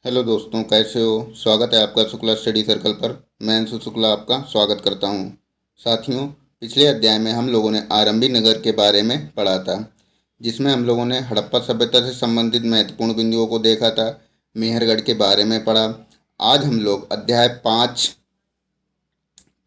Hello दोस्तों, कैसे हो। स्वागत है आपका शुक्ला स्टडी सर्कल पर। मैं अंशु शुक्ला आपका स्वागत करता हूं। साथियों, पिछले अध्याय में हम लोगों ने आरंभी नगर के बारे में पढ़ा था, जिसमें हम लोगों ने हड़प्पा सभ्यता से संबंधित महत्वपूर्ण बिंदुओं को देखा था। मेहरगढ़ के बारे में पढ़ा। आज हम लोग अध्याय 5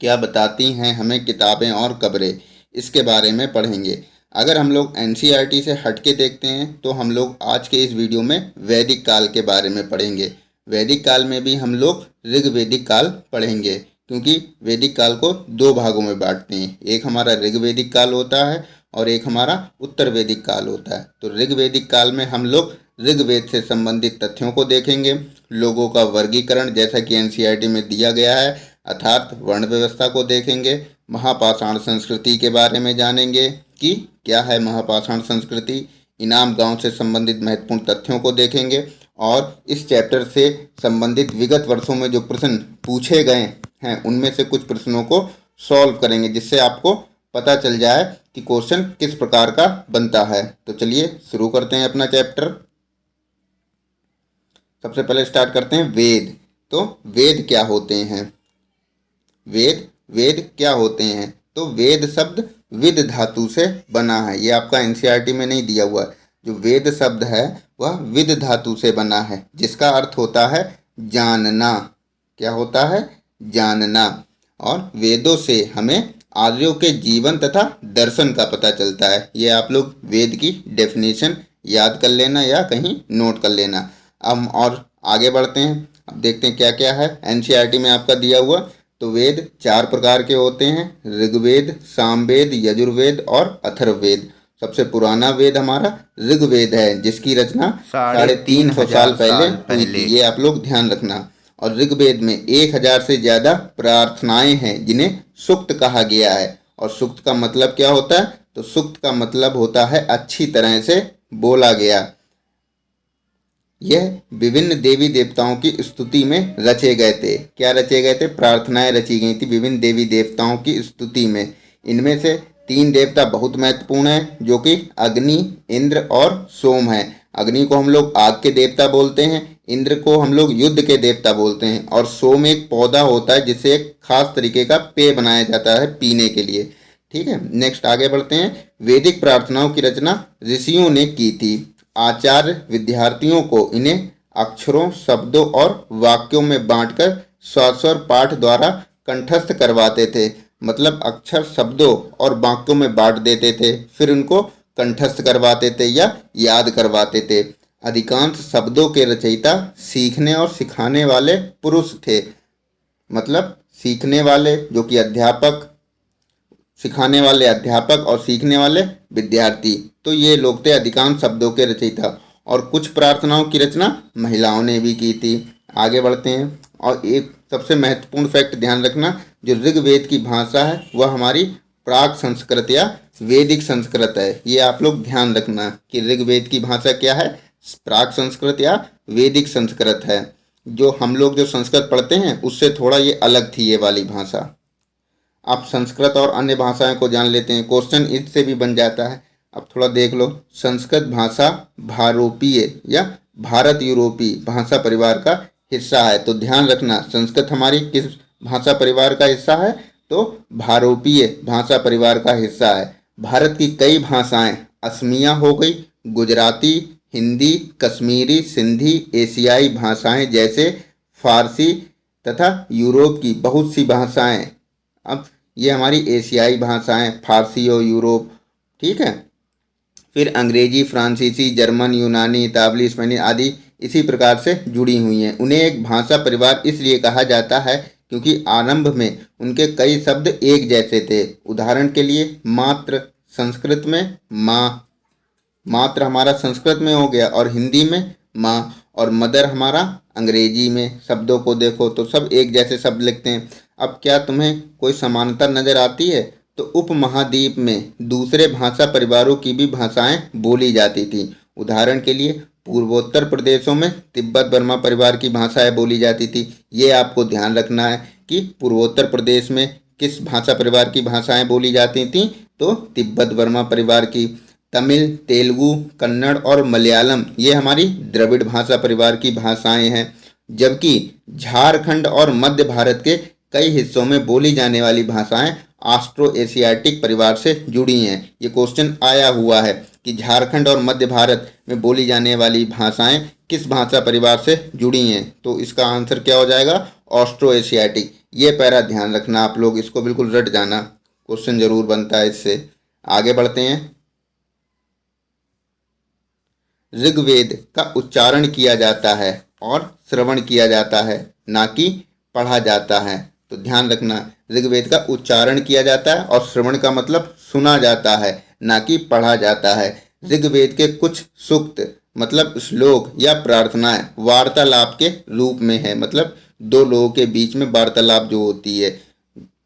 क्या बताती हैं हमें किताबें और कब्रें, इसके बारे में पढ़ेंगे। अगर हम लोग एनसीईआरटी से हट के देखते हैं तो हम लोग आज के इस वीडियो में वैदिक काल के बारे में पढ़ेंगे। वैदिक काल में भी हम लोग ऋग्वेदिक काल पढ़ेंगे, क्योंकि वैदिक काल को दो भागों में बांटते हैं। एक हमारा ऋग्वेदिक काल होता है और एक हमारा उत्तर वैदिक काल होता है। तो ऋग्वेदिक काल में हम लोग ऋग्वेद से संबंधित तथ्यों को देखेंगे, लोगों का वर्गीकरण जैसा कि एनसीईआरटी में दिया गया है अर्थात वर्ण व्यवस्था को देखेंगे, महापाषाण संस्कृति के बारे में जानेंगे कि क्या है महापाषाण संस्कृति, इनाम गांव से संबंधित महत्वपूर्ण तथ्यों को देखेंगे और इस चैप्टर से संबंधित विगत वर्षों में जो प्रश्न पूछे गए हैं उनमें से कुछ प्रश्नों को सॉल्व करेंगे, जिससे आपको पता चल जाए कि क्वेश्चन किस प्रकार का बनता है। तो चलिए शुरू करते हैं अपना चैप्टर। सबसे पहले स्टार्ट करते हैं वेद। तो वेद क्या होते हैं? वेद वेद क्या होते हैं? तो वेद शब्द विद धातु से बना है। ये आपका एनसीईआरटी में नहीं दिया हुआ है। जो वेद शब्द है वह विद धातु से बना है, जिसका अर्थ होता है जानना। क्या होता है? जानना। और वेदों से हमें आर्यों के जीवन तथा दर्शन का पता चलता है। ये आप लोग वेद की डेफिनेशन याद कर लेना या कहीं नोट कर लेना। अब और आगे बढ़ते हैं। अब देखते हैं क्या क्या है एनसीईआरटी में आपका दिया हुआ। तो वेद 4 प्रकार के होते हैं, ऋग्वेद, सामवेद, यजुर्वेद और अथर्ववेद। सबसे पुराना वेद हमारा ऋग्वेद है, जिसकी रचना 350 साल पहले हुई थी। ये आप लोग ध्यान रखना। और ऋग्वेद में 1000 से ज़्यादा प्रार्थनाएं हैं, जिन्हें सूक्त कहा गया है। और सूक्त का मतलब क्या होता है? तो सूक्त का मतलब होता है अच्छी तरह से बोला गया। यह विभिन्न देवी देवताओं की स्तुति में रचे गए थे। क्या रचे गए थे? प्रार्थनाएं रची गई थी विभिन्न देवी देवताओं की स्तुति में। इनमें से 3 देवता बहुत महत्वपूर्ण हैं, जो कि अग्नि, इंद्र और सोम हैं। अग्नि को हम लोग आग के देवता बोलते हैं, इंद्र को हम लोग युद्ध के देवता बोलते हैं, और सोम एक पौधा होता है जिससे एक खास तरीके का पेय बनाया जाता है पीने के लिए। ठीक है, नेक्स्ट आगे बढ़ते हैं। वैदिक प्रार्थनाओं की रचना ऋषियों ने की थी। आचार्य विद्यार्थियों को इन्हें अक्षरों, शब्दों और वाक्यों में बांटकर स्वस्वर पाठ द्वारा कंठस्थ करवाते थे। मतलब अक्षर, शब्दों और वाक्यों में बांट देते थे, फिर उनको कंठस्थ करवाते थे या याद करवाते थे। अधिकांश शब्दों के रचयिता सीखने और सिखाने वाले पुरुष थे। मतलब सीखने वाले जो कि अध्यापक, सिखाने वाले अध्यापक और सीखने वाले विद्यार्थी, तो ये लोग थे अधिकांश शब्दों के रचयिता। और कुछ प्रार्थनाओं की रचना महिलाओं ने भी की थी। आगे बढ़ते हैं। और एक सबसे महत्वपूर्ण फैक्ट ध्यान रखना, जो ऋग्वेद की भाषा है वह हमारी प्राक संस्कृत या वैदिक संस्कृत है। ये आप लोग ध्यान रखना कि ऋग्वेद की भाषा क्या है, प्राक संस्कृत या वैदिक संस्कृत है। जो हम लोग जो संस्कृत पढ़ते हैं उससे थोड़ा ये अलग थी ये वाली भाषा। आप संस्कृत और अन्य भाषाएं को जान लेते हैं, क्वेश्चन इससे भी बन जाता है। अब थोड़ा देख लो। संस्कृत भाषा भारोपीय या भारत यूरोपीय भाषा परिवार का हिस्सा है। तो ध्यान रखना, संस्कृत हमारी किस भाषा परिवार का हिस्सा है? तो भारोपीय भाषा परिवार का हिस्सा है। भारत की कई भाषाएं असमिया हो गई, गुजराती, हिंदी, कश्मीरी, सिंधी, एशियाई भाषाएं जैसे फारसी तथा यूरोप की बहुत सी भाषाएं। अब ये हमारी एशियाई भाषाएं, फारसी और यूरोप, ठीक है। फिर अंग्रेजी, फ्रांसीसी, जर्मन, यूनानी, इतालवी, स्पेनिश आदि इसी प्रकार से जुड़ी हुई हैं। उन्हें एक भाषा परिवार इसलिए कहा जाता है क्योंकि आरंभ में उनके कई शब्द एक जैसे थे। उदाहरण के लिए मात्र संस्कृत में माँ, मात्र हमारा संस्कृत में हो गया, और हिंदी में माँ, और मदर हमारा अंग्रेजी में। शब्दों को देखो तो सब एक जैसे शब्द लिखते हैं। अब क्या तुम्हें कोई समानता नज़र आती है? तो उपमहाद्वीप में दूसरे भाषा परिवारों की भी भाषाएं बोली जाती थी। उदाहरण के लिए पूर्वोत्तर प्रदेशों में तिब्बत बर्मा परिवार की भाषाएं बोली जाती थी। ये आपको ध्यान रखना है कि पूर्वोत्तर प्रदेश में किस भाषा परिवार की भाषाएं बोली जाती थीं? तो तिब्बत बर्मा परिवार की। तमिल, तेलुगु, कन्नड़ और मलयालम ये हमारी द्रविड़ भाषा परिवार की भाषाएं हैं। जबकि झारखंड और मध्य भारत के कई हिस्सों में बोली जाने वाली भाषाएं ऑस्ट्रो एशियाटिक परिवार से जुड़ी हैं। ये क्वेश्चन आया हुआ है कि झारखंड और मध्य भारत में बोली जाने वाली भाषाएं किस भाषा परिवार से जुड़ी हैं, तो इसका आंसर क्या हो जाएगा? Austro Asiatic. ये पैरा ध्यान रखना आप लोग, इसको बिल्कुल रट जाना, क्वेश्चन जरूर बनता है इससे। आगे बढ़ते हैं। ऋग्वेद का उच्चारण किया जाता है और श्रवण किया जाता है, ना कि पढ़ा जाता है। तो ध्यान रखना, ऋग्वेद का उच्चारण किया जाता है और श्रवण का मतलब सुना जाता है, ना कि पढ़ा जाता है। ऋग्वेद के कुछ सूक्त मतलब श्लोक या प्रार्थनाएं वार्तालाप के रूप में है, मतलब दो लोगों के बीच में वार्तालाप जो होती है।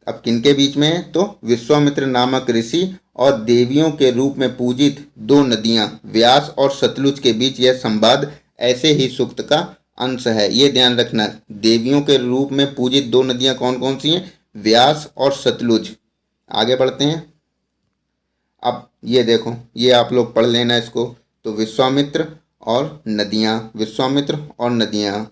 अब किनके बीच में है? तो विश्वामित्र नामक ऋषि और देवियों के रूप में पूजित दो नदियां व्यास और सतलुज के बीच यह संवाद ऐसे ही सूक्त का अंश है। ये ध्यान रखना, देवियों के रूप में पूजित दो नदियां कौन कौन सी हैं? व्यास और सतलुज। आगे बढ़ते हैं। अब ये देखो, ये आप लोग पढ़ लेना इसको। तो विश्वामित्र और नदियां, विश्वामित्र और नदियां,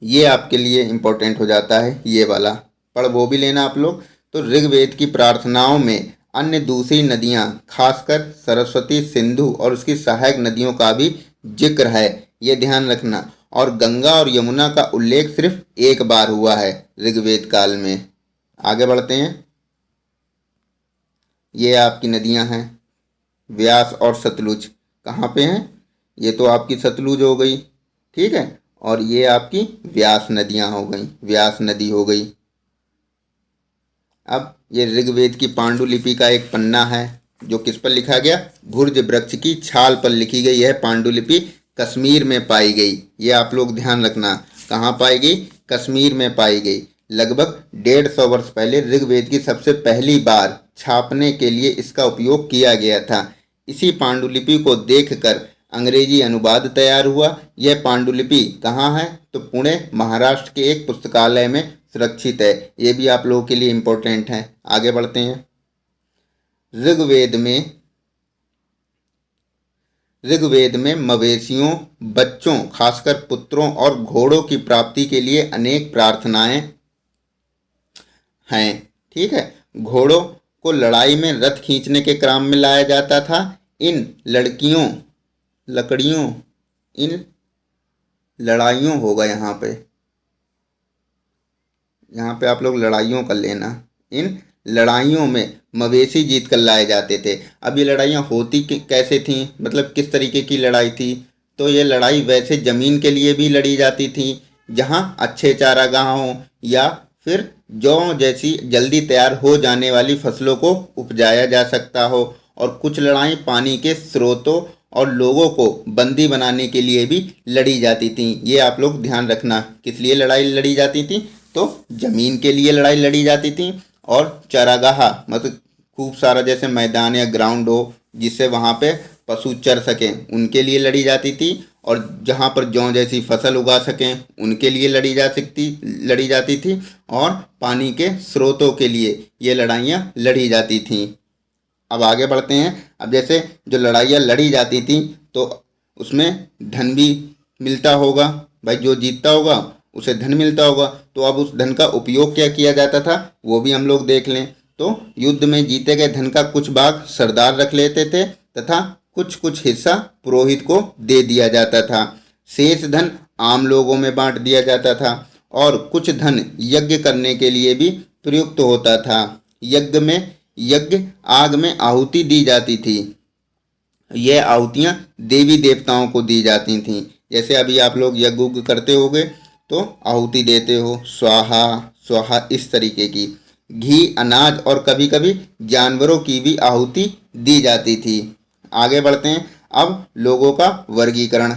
ये आपके लिए इम्पोर्टेंट हो जाता है, ये वाला पढ़ वो भी लेना आप लोग। तो ऋग्वेद की प्रार्थनाओं में अन्य दूसरी नदियां, खासकर सरस्वती, सिंधु और उसकी सहायक नदियों का भी जिक्र है, ये ध्यान रखना। और गंगा और यमुना का उल्लेख सिर्फ एक बार हुआ है ऋग्वेद काल में। आगे बढ़ते हैं। ये आपकी नदियां हैं व्यास और सतलुज, कहाँ पे हैं? ये तो आपकी सतलुज हो गई, ठीक है, और ये आपकी व्यास नदियां हो गई, व्यास नदी हो गई। अब ये ऋग्वेद की पांडुलिपि का एक पन्ना है जो किस पर लिखा गया? भुर्ज वृक्ष की छाल पर लिखी गई। यह पांडुलिपि कश्मीर में पाई गई। ये आप लोग ध्यान रखना, कहाँ पाई गई? कश्मीर में पाई गई। लगभग 150 वर्ष पहले ऋग्वेद की सबसे पहली बार छापने के लिए इसका उपयोग किया गया था। इसी पांडुलिपि को देखकर अंग्रेजी अनुवाद तैयार हुआ। यह पांडुलिपि कहाँ है? तो पुणे महाराष्ट्र के एक पुस्तकालय में सुरक्षित है। ये भी आप लोगों के लिए इम्पोर्टेंट है। आगे बढ़ते हैं। ऋग्वेद में मवेशियों, बच्चों खासकर पुत्रों और घोड़ों की प्राप्ति के लिए अनेक प्रार्थनाएं हैं, ठीक है। घोड़ों को लड़ाई में रथ खींचने के क्रम में लाया जाता था। इन लड़ाइयों होगा यहाँ पे आप लोग लड़ाइयों कर लेना। इन लड़ाइयों में मवेशी जीत कर लाए जाते थे। अब ये लड़ाइयाँ होती कैसे थी, मतलब किस तरीके की लड़ाई थी? तो ये लड़ाई वैसे ज़मीन के लिए भी लड़ी जाती थी जहाँ अच्छे चारागाह हों, या फिर जौ जैसी जल्दी तैयार हो जाने वाली फसलों को उपजाया जा सकता हो। और कुछ लड़ाई पानी के स्रोतों और लोगों को बंदी बनाने के लिए भी लड़ी जाती थी। ये आप लोग ध्यान रखना, किस लिए लड़ाई लड़ी जाती थी? तो ज़मीन के लिए लड़ाई लड़ी जाती थी, और चारागाह मतलब खूब सारा जैसे मैदान या ग्राउंड हो जिससे वहाँ पे पशु चर सकें, उनके लिए लड़ी जाती थी। और जहाँ पर जौ जैसी फसल उगा सकें उनके लिए लड़ी जाती थी। और पानी के स्रोतों के लिए ये लड़ाइयाँ लड़ी जाती थीं। अब आगे बढ़ते हैं। अब जैसे जो लड़ाइयाँ लड़ी जाती थी तो उसमें धन भी मिलता होगा, भाई जो जीतता होगा उसे धन मिलता होगा। तो अब उस धन का उपयोग क्या किया जाता था वो भी हम लोग देख लें। तो युद्ध में जीते गए धन का कुछ भाग सरदार रख लेते थे तथा कुछ हिस्सा पुरोहित को दे दिया जाता था। शेष धन आम लोगों में बांट दिया जाता था, और कुछ धन यज्ञ करने के लिए भी प्रयुक्त होता था। यज्ञ आग में आहुति दी जाती थी। यह आहुतियाँ देवी देवताओं को दी जाती थीं। जैसे अभी आप लोग यज्ञ उज्ञ करते होगे तो आहुति देते हो, स्वाहा स्वाहा, इस तरीके की। घी, अनाज और कभी कभी जानवरों की भी आहुति दी जाती थी। आगे बढ़ते हैं। अब लोगों का वर्गीकरण।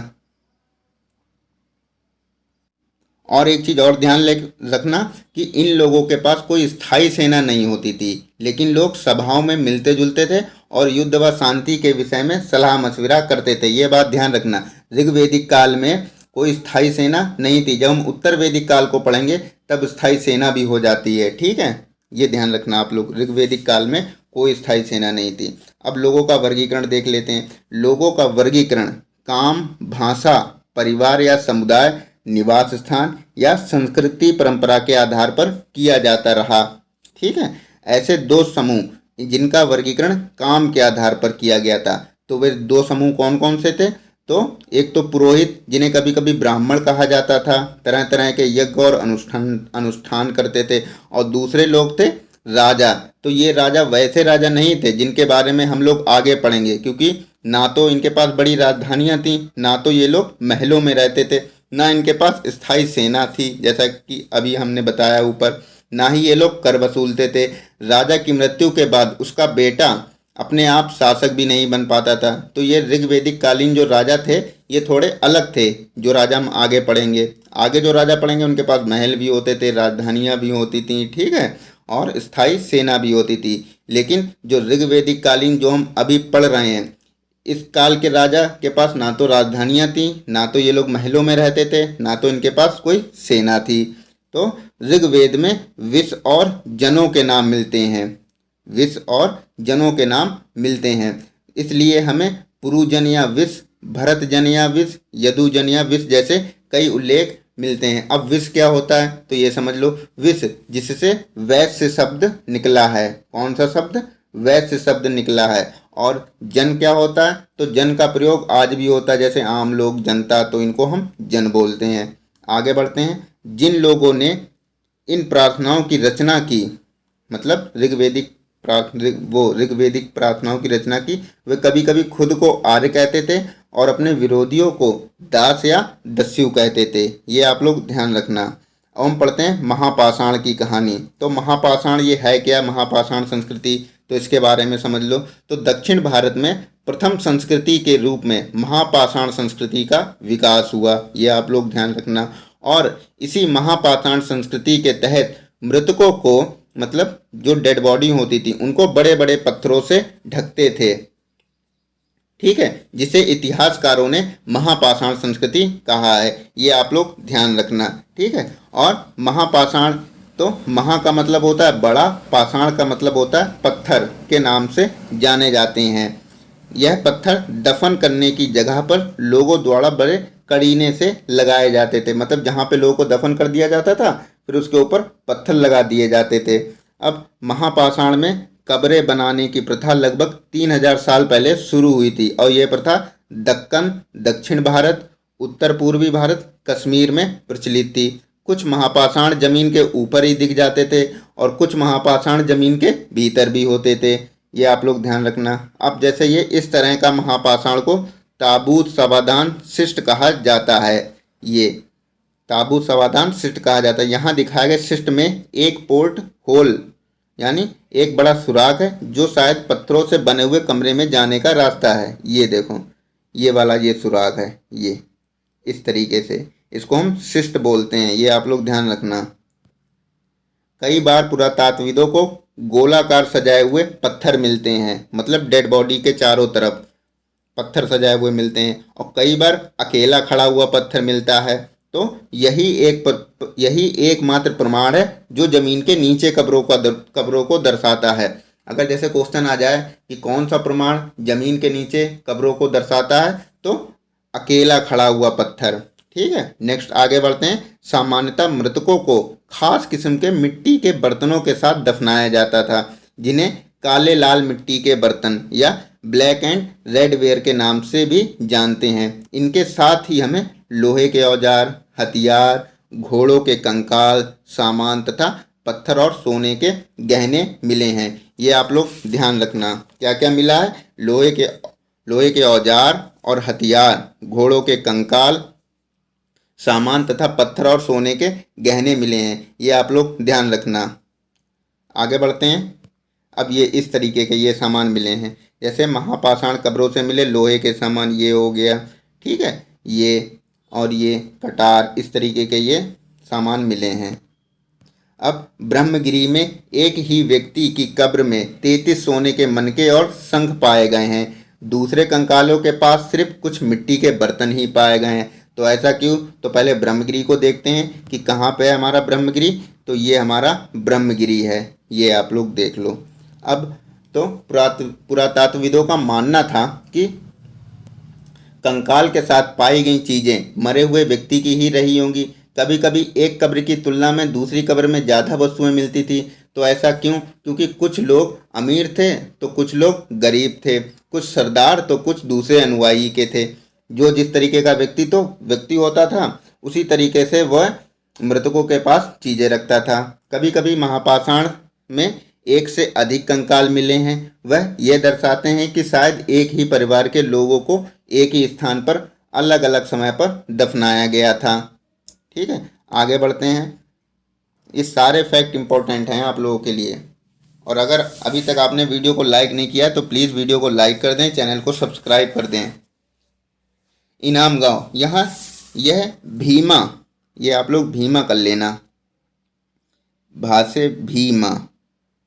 और एक चीज़ और ध्यान रखना कि इन लोगों के पास कोई स्थायी सेना नहीं होती थी, लेकिन लोग सभाओं में मिलते जुलते थे और युद्ध व शांति के विषय में सलाह मशविरा करते थे। ये बात ध्यान रखना, ऋग्वेदिक काल में कोई स्थायी सेना नहीं थी। जब हम उत्तर वैदिक काल को पढ़ेंगे तब स्थायी सेना भी हो जाती है, ठीक है। ये ध्यान रखना आप लोग, ऋग्वेदिक काल में कोई स्थायी सेना नहीं थी। अब लोगों का वर्गीकरण देख लेते हैं। लोगों का वर्गीकरण काम, भाषा परिवार या समुदाय, निवास स्थान या संस्कृति परंपरा के आधार पर किया जाता रहा। ठीक है, ऐसे दो समूह जिनका वर्गीकरण काम के आधार पर किया गया था। तो वे दो समूह कौन कौन से थे? तो एक तो पुरोहित, जिन्हें कभी कभी ब्राह्मण कहा जाता था, तरह तरह के यज्ञ और अनुष्ठान करते थे। और दूसरे लोग थे राजा। तो ये राजा वैसे राजा नहीं थे जिनके बारे में हम लोग आगे पढ़ेंगे, क्योंकि ना तो इनके पास बड़ी राजधानियां थीं, ना तो ये लोग महलों में रहते थे, ना इनके पास स्थायी सेना थी जैसा कि अभी हमने बताया ऊपर, ना ही ये लोग कर वसूलते थे। राजा की मृत्यु के बाद उसका बेटा अपने आप शासक भी नहीं बन पाता था। तो ये ऋग्वेदिक कालीन जो राजा थे ये थोड़े अलग थे। जो राजा हम आगे पढ़ेंगे, आगे जो राजा पढ़ेंगे उनके पास महल भी होते थे, राजधानियाँ भी होती थी, ठीक है, और स्थायी सेना भी होती थी। लेकिन जो ऋग्वेदिक कालीन जो हम अभी पढ़ रहे हैं, इस काल के राजा के पास ना तो राजधानियाँ थी, ना तो ये लोग महलों में रहते थे, ना तो इनके पास कोई सेना थी। तो ऋग्वेद में विष और जनों के नाम मिलते हैं, विष और जनों के नाम मिलते हैं। इसलिए हमें पुरुजन या विष, भरतजन या विष, यदुजन या विष जैसे कई उल्लेख मिलते हैं। अब विष क्या होता है तो ये समझ लो, विष जिससे वैश्य शब्द निकला है। कौन सा शब्द? वैश्य शब्द निकला है। और जन क्या होता है? तो जन का प्रयोग आज भी होता है, जैसे आम लोग, जनता, तो इनको हम जन बोलते हैं। आगे बढ़ते हैं। जिन लोगों ने इन प्रार्थनाओं की रचना की, मतलब ऋग्वेदिक प्रार्थनाओं की रचना की, वे कभी कभी खुद को आर्य कहते थे और अपने विरोधियों को दास या दस्यु कहते थे। ये आप लोग ध्यान रखना। अब हम पढ़ते हैं महापाषाण की कहानी। तो महापाषाण ये है क्या? महापाषाण संस्कृति, तो इसके बारे में समझ लो। तो दक्षिण भारत में प्रथम संस्कृति के रूप में महापाषाण संस्कृति का विकास हुआ, ये आप लोग ध्यान रखना। और इसी महापाषाण संस्कृति के तहत मृतकों को, मतलब जो डेड बॉडी होती थी, उनको बड़े बड़े पत्थरों से ढकते थे, ठीक है, जिसे इतिहासकारों ने महापाषाण संस्कृति कहा है। ये आप लोग ध्यान रखना, ठीक है। और महापाषाण, तो महा का मतलब होता है बड़ा, पाषाण का मतलब होता है पत्थर, के नाम से जाने जाते हैं। यह पत्थर दफन करने की जगह पर लोगों द्वारा बड़े करीने से लगाए जाते थे, मतलब जहाँ पे लोगों को दफन कर दिया जाता था फिर उसके ऊपर पत्थर लगा दिए जाते थे। अब महापाषाण में कब्रें बनाने की प्रथा लगभग 3000 साल पहले शुरू हुई थी, और यह प्रथा दक्कन, दक्षिण भारत, उत्तर पूर्वी भारत, कश्मीर में प्रचलित थी। कुछ महापाषाण जमीन के ऊपर ही दिख जाते थे और कुछ महापाषाण जमीन के भीतर भी होते थे, ये आप लोग ध्यान रखना। अब जैसे ये इस तरह का महापाषाण को ताबूत समाधान शिष्ट कहा जाता है। ये ताबूत समाधान शिष्ट कहा जाता है। यहाँ दिखाए गए शिष्ट में एक पोर्ट होल, यानी एक बड़ा सुराख है जो शायद पत्थरों से बने हुए कमरे में जाने का रास्ता है। ये देखो, ये वाला ये सुराख है, ये इस तरीके से, इसको हम शिष्ट बोलते हैं, ये आप लोग ध्यान रखना। कई बार पुरातात्विदों को गोलाकार सजाए हुए पत्थर मिलते हैं, मतलब डेड बॉडी के चारों तरफ पत्थर सजाए हुए मिलते हैं, और कई बार अकेला खड़ा हुआ पत्थर मिलता है। तो यही एकमात्र प्रमाण है जो जमीन के नीचे कब्रों को दर्शाता है। अगर जैसे क्वेश्चन आ जाए कि कौन सा प्रमाण जमीन के नीचे कब्रों को दर्शाता है, तो अकेला खड़ा हुआ पत्थर, ठीक है। नेक्स्ट आगे बढ़ते हैं। सामान्यतः मृतकों को खास किस्म के मिट्टी के बर्तनों के साथ दफनाया जाता था, जिन्हें काले लाल मिट्टी के बर्तन या ब्लैक एंड रेड वेयर के नाम से भी जानते हैं। इनके साथ ही हमें लोहे के औजार, हथियार, घोड़ों के कंकाल, सामान तथा पत्थर और सोने के गहने मिले हैं। ये आप लोग ध्यान रखना, क्या क्या मिला है? लोहे के औजार और हथियार, घोड़ों के कंकाल, सामान तथा पत्थर और सोने के गहने मिले हैं, ये आप लोग ध्यान रखना। आगे बढ़ते हैं। अब ये इस तरीके के ये सामान मिले हैं, जैसे महापाषाण कब्रों से मिले लोहे के सामान, ये हो गया, ठीक है, ये और ये कटार, इस तरीके के ये सामान मिले हैं। अब ब्रह्मगिरी में एक ही व्यक्ति की कब्र में 33 सोने के मनके और शंख पाए गए हैं। दूसरे कंकालों के पास सिर्फ कुछ मिट्टी के बर्तन ही पाए गए हैं। तो ऐसा क्यों? तो पहले ब्रह्मगिरी को देखते हैं कि कहाँ पे है हमारा ब्रह्मगिरी। तो ये हमारा ब्रह्मगिरी है, ये आप लोग देख लो। अब तो पुरातात्विदों का मानना था कि कंकाल के साथ पाई गई चीज़ें मरे हुए व्यक्ति की ही रही होंगी। कभी कभी एक कब्र की तुलना में दूसरी कब्र में ज़्यादा वस्तुएं मिलती थी। तो ऐसा क्यों? क्योंकि कुछ लोग अमीर थे तो कुछ लोग गरीब थे, कुछ सरदार तो कुछ दूसरे अनुयायी के थे। जो जिस तरीके का व्यक्ति होता था उसी तरीके से वह मृतकों के पास चीज़ें रखता था। कभी कभी महापाषाण में एक से अधिक कंकाल मिले हैं। वह यह दर्शाते हैं कि शायद एक ही परिवार के लोगों को एक ही स्थान पर अलग अलग समय पर दफनाया गया था। ठीक है, आगे बढ़ते हैं। ये सारे फैक्ट इंपॉर्टेंट हैं आप लोगों के लिए। और अगर अभी तक आपने वीडियो को लाइक नहीं किया तो प्लीज़ वीडियो को लाइक कर दें, चैनल को सब्सक्राइब कर दें। इनाम गांव, यहाँ यह भीमा, ये आप लोग भीमा कर लेना, भा से भीमा,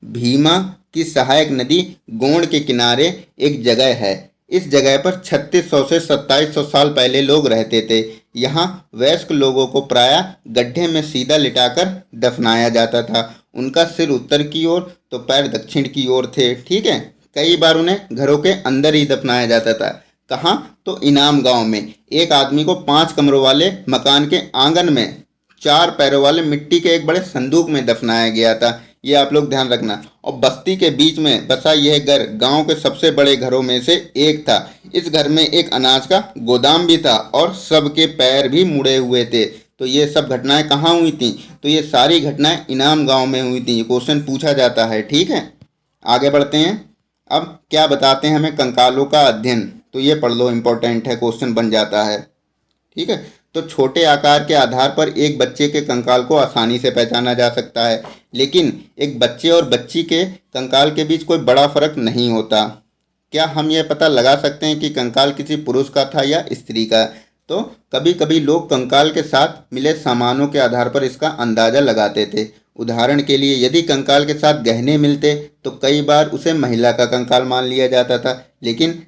भीमा की सहायक नदी गोंड के किनारे एक जगह है। इस जगह पर 3600 से 2700 साल पहले लोग रहते थे। यहाँ वयस्क लोगों को प्रायः गड्ढे में सीधा लिटाकर दफनाया जाता था। उनका सिर उत्तर की ओर तो पैर दक्षिण की ओर थे। ठीक है, कई बार उन्हें घरों के अंदर ही दफनाया जाता था। कहाँ? तो इनाम गांव में एक आदमी को 5 कमरों वाले मकान के आंगन में 4 पैरों वाले मिट्टी के एक बड़े संदूक में दफनाया गया था। ये आप लोग ध्यान रखना। और बस्ती के बीच में बसा यह घर गांव के सबसे बड़े घरों में से एक था। इस घर में एक अनाज का गोदाम भी था और सबके पैर भी मुड़े हुए थे। तो ये सब घटनाएं कहाँ हुई थी? तो ये सारी घटनाएं इनाम गांव में हुई थी। ये क्वेश्चन पूछा जाता है। ठीक है, आगे बढ़ते हैं। अब क्या बताते हैं हमें कंकालों का अध्ययन? तो ये पढ़ लो, इम्पोर्टेंट है, क्वेश्चन बन जाता है। ठीक है, तो छोटे आकार के आधार पर एक बच्चे के कंकाल को आसानी से पहचाना जा सकता है, लेकिन एक बच्चे और बच्ची के कंकाल के बीच कोई बड़ा फर्क नहीं होता। क्या हम यह पता लगा सकते हैं कि कंकाल किसी पुरुष का था या स्त्री का? तो कभी कभी लोग कंकाल के साथ मिले सामानों के आधार पर इसका अंदाज़ा लगाते थे। उदाहरण के लिए यदि कंकाल के साथ गहने मिलते तो कई बार उसे महिला का कंकाल मान लिया जाता था, लेकिन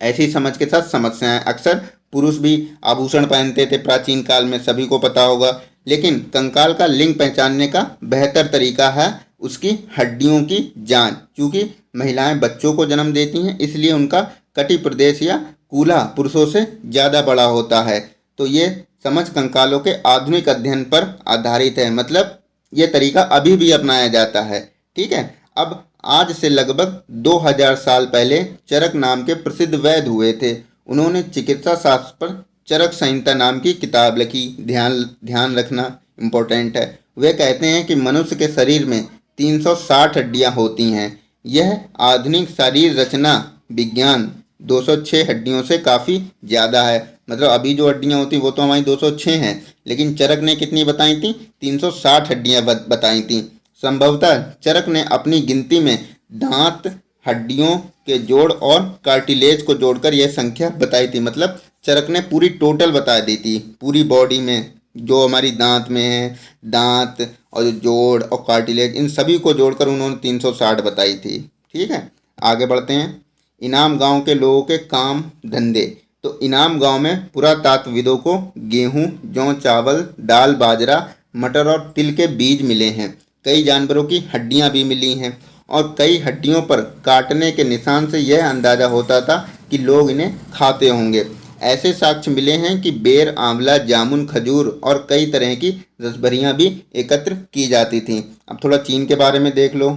ऐसी समझ के साथ समस्याएं। अक्सर पुरुष भी आभूषण पहनते थे प्राचीन काल में, सभी को पता होगा। लेकिन कंकाल का लिंग पहचानने का बेहतर तरीका है उसकी हड्डियों की जांच। क्योंकि महिलाएं बच्चों को जन्म देती हैं, इसलिए उनका कटी प्रदेश या कूल्हा पुरुषों से ज़्यादा बड़ा होता है। तो ये समझ कंकालों के आधुनिक अध्ययन पर आधारित है, मतलब ये तरीका अभी भी अपनाया जाता है। ठीक है, अब आज से लगभग 2000 साल पहले चरक नाम के प्रसिद्ध वैद्य हुए थे। उन्होंने चिकित्सा शास्त्र पर चरक संहिता नाम की किताब लिखी। ध्यान रखना, इम्पोर्टेंट है। वे कहते हैं कि मनुष्य के शरीर में 360 हड्डियां होती हैं। यह आधुनिक शरीर रचना विज्ञान 206 हड्डियों से काफ़ी ज़्यादा है। मतलब अभी जो हड्डियां होती वो तो हमारी 206 हैं, लेकिन चरक ने कितनी बताई थी? 360 हड्डियां बताई थी। संभवतः चरक ने अपनी गिनती में दांत, हड्डियों के जोड़ और कार्टिलेज को जोड़कर यह संख्या बताई थी। मतलब चरक ने पूरी टोटल बता दी थी, पूरी बॉडी में जो हमारी दांत में है, दांत और जो जोड़ और कार्टिलेज, इन सभी को जोड़कर उन्होंने 360 बताई थी। ठीक है, आगे बढ़ते हैं। इनाम गांव के लोगों के काम धंधे। तो इनाम गांव में पुरातत्वविदों को गेहूं, जौ, चावल, दाल, बाजरा, मटर और तिल के बीज मिले हैं। कई जानवरों की हड्डियां भी मिली हैं और कई हड्डियों पर काटने के निशान से यह अंदाज़ा होता था कि लोग इन्हें खाते होंगे। ऐसे साक्ष्य मिले हैं कि बेर, आंवला, जामुन, खजूर और कई तरह की रसभरियाँ भी एकत्र की जाती थीं। अब थोड़ा चीन के बारे में देख लो,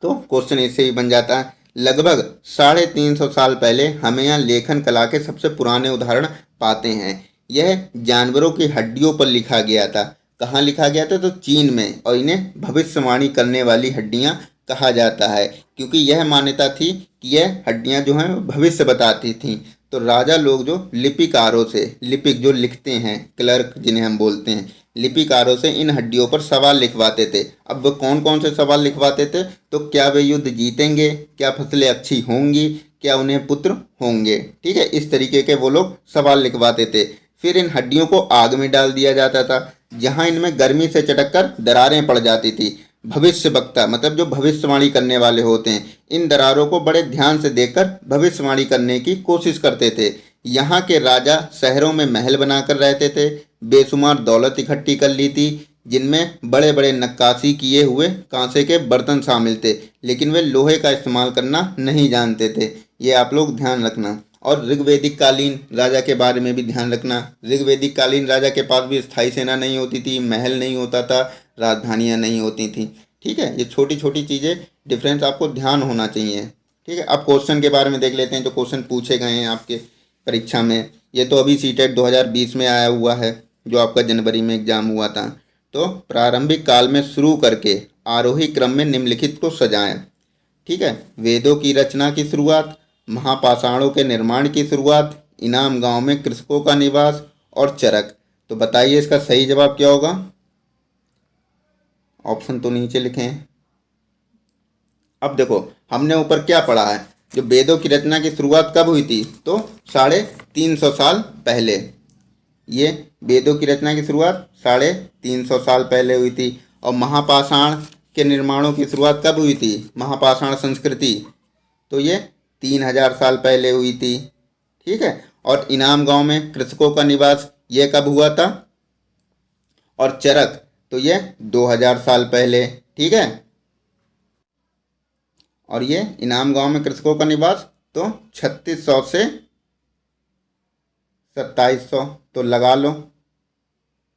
तो क्वेश्चन इससे ही बन जाता है। लगभग 350 साल पहले हमें यहाँ लेखन कला के सबसे पुराने उदाहरण पाते हैं। यह जानवरों की हड्डियों पर लिखा गया था। कहाँ लिखा गया था? तो चीन में। और इन्हें भविष्यवाणी करने वाली हड्डियाँ कहा जाता है, क्योंकि यह मान्यता थी कि यह हड्डियाँ जो हैं भविष्य बताती थीं। तो राजा लोग जो लिपिकारों से, लिपिक जो लिखते हैं, क्लर्क जिन्हें हम बोलते हैं, लिपिकारों से इन हड्डियों पर सवाल लिखवाते थे। अब वो कौन कौन से सवाल लिखवाते थे? तो क्या वे युद्ध जीतेंगे, क्या फसलें अच्छी होंगी, क्या उन्हें पुत्र होंगे। ठीक है, इस तरीके के वो लोग सवाल लिखवाते थे। फिर इन हड्डियों को आग में डाल दिया जाता था, जहां इनमें गर्मी से चटककर दरारें पड़ जाती थी। भविष्य वक्ता, मतलब जो भविष्यवाणी करने वाले होते हैं, इन दरारों को बड़े ध्यान से देखकर भविष्यवाणी करने की कोशिश करते थे। यहाँ के राजा शहरों में महल बनाकर रहते थे। बेशुमार दौलत इकट्ठी कर ली थी, जिनमें बड़े बड़े नक्काशी किए हुए कांसे के बर्तन शामिल थे, लेकिन वे लोहे का इस्तेमाल करना नहीं जानते थे। ये आप लोग ध्यान रखना। और ऋग्वैदिक कालीन राजा के बारे में भी ध्यान रखना। ऋग्वैदिक कालीन राजा के पास भी स्थायी सेना नहीं होती थी, महल नहीं होता था, राजधानियाँ नहीं होती थी। ठीक है, ये छोटी छोटी चीज़ें डिफरेंस आपको ध्यान होना चाहिए। ठीक है, अब क्वेश्चन के बारे में देख लेते हैं जो क्वेश्चन पूछे गए हैं आपके परीक्षा में। ये तो अभी सीटेट 2020 में आया हुआ है, जो आपका जनवरी में एग्जाम हुआ था। तो प्रारंभिक काल में शुरू करके आरोही क्रम में निम्नलिखित को सजाएं। ठीक है, वेदों की रचना की शुरुआत, महापाषाणों के निर्माण की शुरुआत, इनाम गांव में कृषकों का निवास और चरक। तो बताइए इसका सही जवाब क्या होगा। ऑप्शन तो नीचे लिखे हैं। अब देखो हमने ऊपर क्या पढ़ा है, जो वेदों की रचना की शुरुआत कब हुई थी, तो 350 साल पहले। ये वेदों की रचना की शुरुआत 350 साल पहले हुई थी। और महापाषाण के निर्माणों की शुरुआत कब हुई थी, महापाषाण संस्कृति, तो ये 3000 साल पहले हुई थी। ठीक है, और इनाम गांव में कृषकों का निवास ये कब हुआ था, और चरक तो ये 2000 साल पहले। ठीक है, और ये इनाम गांव में कृषकों का निवास तो 3600 से 2700। तो लगा लो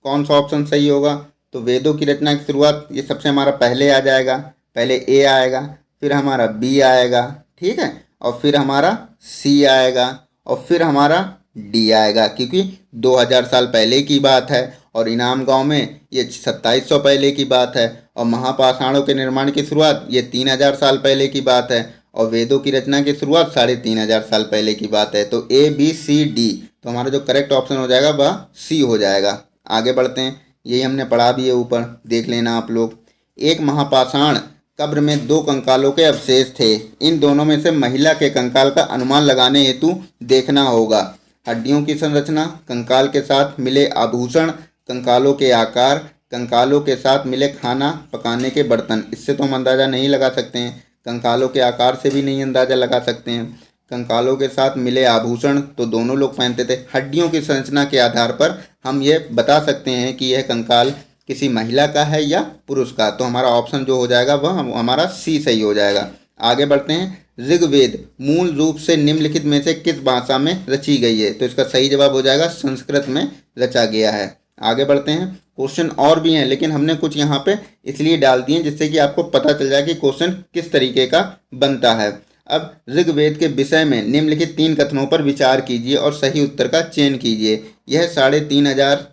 कौन सा ऑप्शन सही होगा। तो वेदों की रचना की शुरुआत ये सबसे हमारा पहले आ जाएगा, पहले ए आएगा, फिर हमारा बी आएगा। ठीक है, और फिर हमारा सी आएगा, और फिर हमारा डी आएगा, क्योंकि 2000 साल पहले की बात है, और इनाम गांव में ये 2700 पहले की बात है, और महापाषाणों के निर्माण की शुरुआत ये 3000 साल पहले की बात है, और वेदों की रचना की शुरुआत 3500 साल पहले की बात है। तो ए बी सी डी, तो हमारा जो करेक्ट ऑप्शन हो जाएगा वह सी हो जाएगा। आगे बढ़ते हैं, यही हमने पढ़ा भी है, ऊपर देख लेना आप लोग। एक महापाषाण कब्र में 2 कंकालों के अवशेष थे। इन दोनों में से महिला के कंकाल का अनुमान लगाने हेतु देखना होगा। हड्डियों की संरचना, कंकाल के साथ मिले आभूषण, कंकालों के आकार, कंकालों के साथ मिले खाना पकाने के बर्तन। इससे तो हम अंदाज़ा नहीं लगा सकते हैं, कंकालों के आकार से भी नहीं अंदाज़ा लगा सकते हैं। कंकालों के साथ मिले आभूषण तो दोनों लोग पहनते थे। हड्डियों की संरचना के आधार पर हम ये बता सकते हैं कि यह कंकाल किसी महिला का है या पुरुष का। तो हमारा ऑप्शन जो हो जाएगा वह हमारा सी सही हो जाएगा। आगे बढ़ते हैं, ऋग्वेद मूल रूप से निम्नलिखित में से किस भाषा में रची गई है। तो इसका सही जवाब हो जाएगा संस्कृत में रचा गया है। आगे बढ़ते हैं, क्वेश्चन और भी हैं लेकिन हमने कुछ यहाँ पे इसलिए डाल दिए जिससे कि आपको पता चल जाए कि क्वेश्चन किस तरीके का बनता है। अब ऋग्वेद के विषय में निम्नलिखित 3 कथनों पर विचार कीजिए और सही उत्तर का चयन कीजिए। यह 3500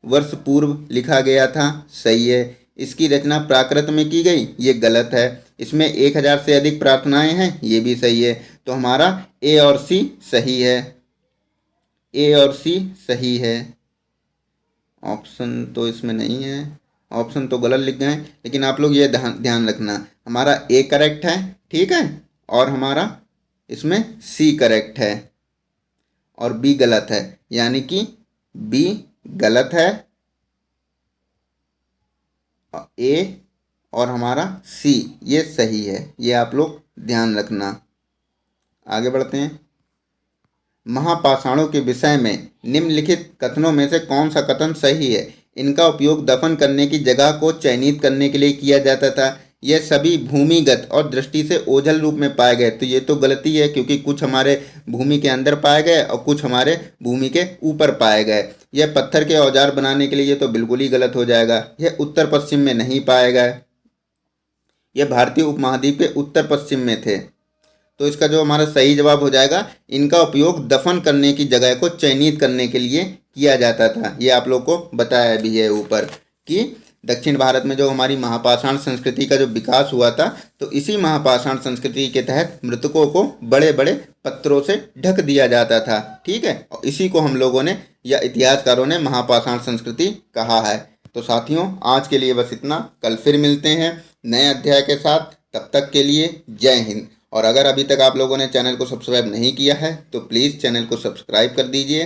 वर्ष पूर्व लिखा गया था, सही है। इसकी रचना प्राकृत में की गई, ये गलत है। इसमें 1000 से अधिक प्रार्थनाएं हैं, ये भी सही है। तो हमारा ए और सी सही है, ए और सी सही है। ऑप्शन तो इसमें नहीं है, ऑप्शन तो गलत लिख गए, लेकिन आप लोग ये ध्यान रखना, हमारा ए करेक्ट है, ठीक है, और हमारा इसमें सी करेक्ट है और बी गलत है, यानी कि बी गलत है, ए और हमारा सी ये सही है। ये आप लोग ध्यान रखना। आगे बढ़ते हैं, महापाषाणों के विषय में निम्नलिखित कथनों में से कौन सा कथन सही है। इनका उपयोग दफन करने की जगह को चयनित करने के लिए किया जाता था। यह सभी भूमिगत और दृष्टि से ओझल रूप में पाए गए। तो ये तो गलती है, क्योंकि कुछ हमारे भूमि के अंदर पाए गए और कुछ हमारे भूमि के ऊपर पाए गए। यह पत्थर के औजार बनाने के लिए, ये तो बिल्कुल ही गलत हो जाएगा। यह उत्तर पश्चिम में नहीं पाए गए, यह भारतीय उपमहाद्वीप के उत्तर पश्चिम में थे। तो इसका जो हमारा सही जवाब हो जाएगा, इनका उपयोग दफन करने की जगह को चयनित करने के लिए किया जाता था। ये आप लोग को बताया भी है ऊपर कि दक्षिण भारत में जो हमारी महापाषाण संस्कृति का जो विकास हुआ था, तो इसी महापाषाण संस्कृति के तहत मृतकों को बड़े बड़े पत्थरों से ढक दिया जाता था। ठीक है, और इसी को हम लोगों ने या इतिहासकारों ने महापाषाण संस्कृति कहा है। तो साथियों, आज के लिए बस इतना। कल फिर मिलते हैं नए अध्याय के साथ। तब तक के लिए जय हिंद। और अगर अभी तक आप लोगों ने चैनल को सब्सक्राइब नहीं किया है तो प्लीज़ चैनल को सब्सक्राइब कर दीजिए